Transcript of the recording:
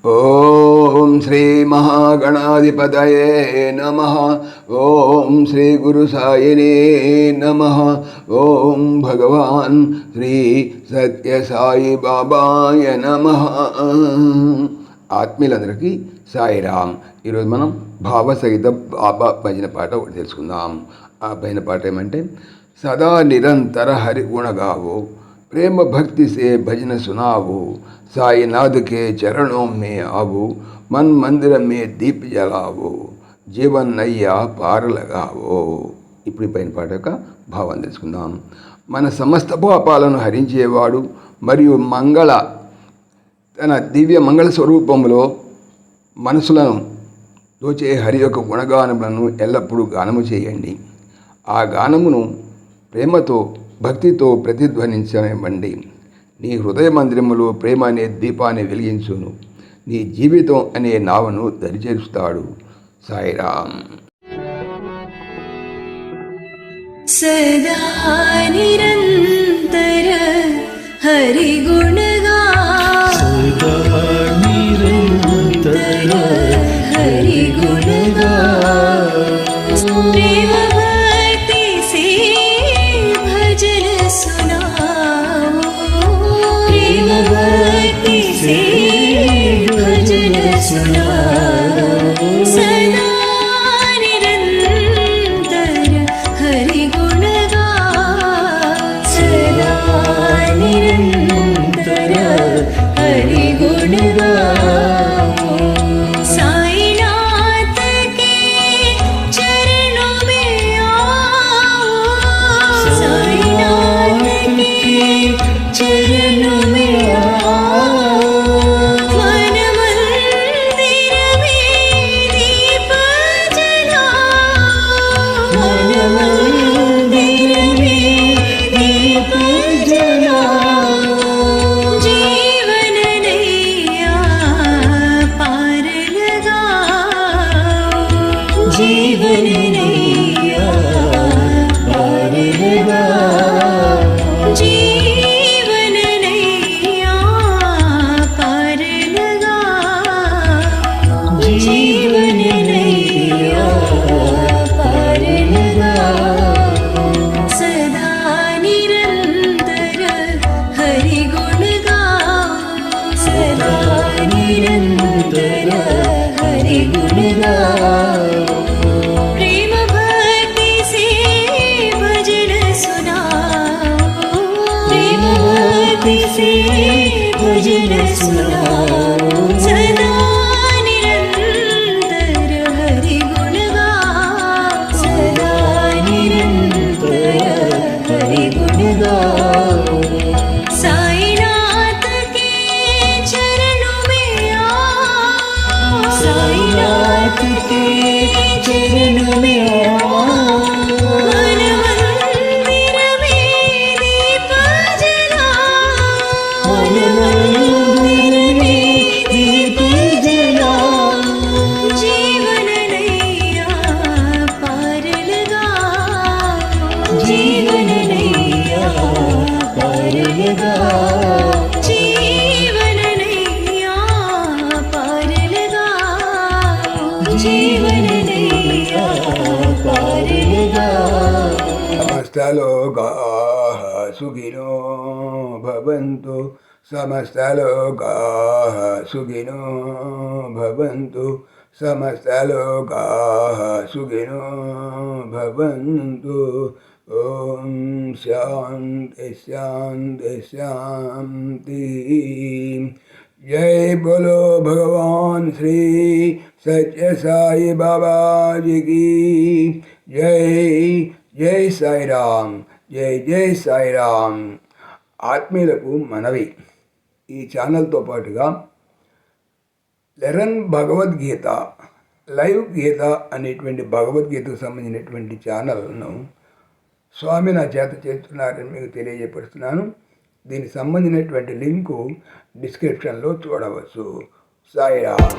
ఓం శ్రీ మహాగణాధిపతయే నమః. ఓం శ్రీ గురు సాయినే నమః. ఓం భగవాన్ శ్రీ సత్య సాయి బాబాయ నమః. ఆత్మీయులందరికీ సాయిరామ్. ఈరోజు మనం భావసహిత బాబా భజన పాట ఒకటి తెలుసుకుందాం. ఆ భజన పాట ఏమంటే, సదా నిరంతర హరి గుణగావో, प्रेम भक्ति से भजन सुनावो, साईनाथ के चरणों में आवो, मन मंदिर में दीप जलावो, जीवन नయ్యా పార లగావో. ఇప్పుడు పైన పాట యొక్క భావం తెలుసుకుందాం. మన సమస్త పాపాలను హరించేవాడు మరియు తన దివ్య మంగళ స్వరూపంలో మనసులను దోచే హరి యొక్క గుణగానములను ఎల్లప్పుడూ గానము చేయండి. ఆ గానమును ప్రేమతో భక్తితో ప్రతిధ్వనించనివ్వండి. నీ హృదయ మందిరములో ప్రేమ అనే దీపాన్ని వెలిగించును. నీ జీవితం అనే నావను దరిచేరుస్తాడు. సాయిరామ్. సదా నిరంతర హరి గుణగా, సదా నిరంతర హరి గుణగా, ప్రేమ భక్తి సే భజన సునావో, ప్రేమ భక్తి సే భజన సునావో. సదా నిరంతర హరి గుణగా, సదా నిరంతర హరి గుణగా. साईनाथ के चरणों में आओ, साईनाथ के चरणों में आओ, मन मंदिर में दीप जलाओ, मन मंदिर में दीप जलाओ, जीवन नैया पार लगाओ, जीवन नैया पार लगाओ, जीवन नैया पार लगाओ, जीवन नैया पार लगाओ. सदा निरंतर हरि गुण गाओ, सदा निरंतर हरि गुण गाओ, प्रेम भक्ति से भजन सुनाओ, प्रेम भक्ति से भजन सुनाओ. सदा निरंतर हरि गुण गाओ, सदा निरंतर हरि गुण गाओ. साईनाथ के चरणों में आओ, साईनाथ के चरणों में आओ, मन मंदिर में दीप जलाओ, मन मंदिर में दीप जलाओ, जीवन नैया पार लगाओ, जीवन नैया पार लगाओ, जीवन नैया पार लगाओ, जीवन नैया पार लगाओ. సమస్త లోకాః సుఖినో భవంతు, సమస్త లోకాః సుఖినో భవంతు, సమస్త లోకాః సుఖినో భవంతు. ఓం శాంతి శాంతి శాంతి. जय बोलो भगवान श्री सत्य साई बाबा जी की जय. जय साई राम, जय जय साई राम. ఆత్మీయులకు మనవి, ఈ ఛానల్తో పాటుగా లెరన్ భగవద్గీత లైవ్ గీత అనేటువంటి భగవద్గీతకు సంబంధించినటువంటి ఛానల్ను స్వామి నా చేత చేస్తున్నారని మీకు తెలియజేపరుస్తున్నాను. దీనికి సంబంధించినటువంటి లింకు డిస్క్రిప్షన్లో చూడవచ్చు. సాయిరామ్.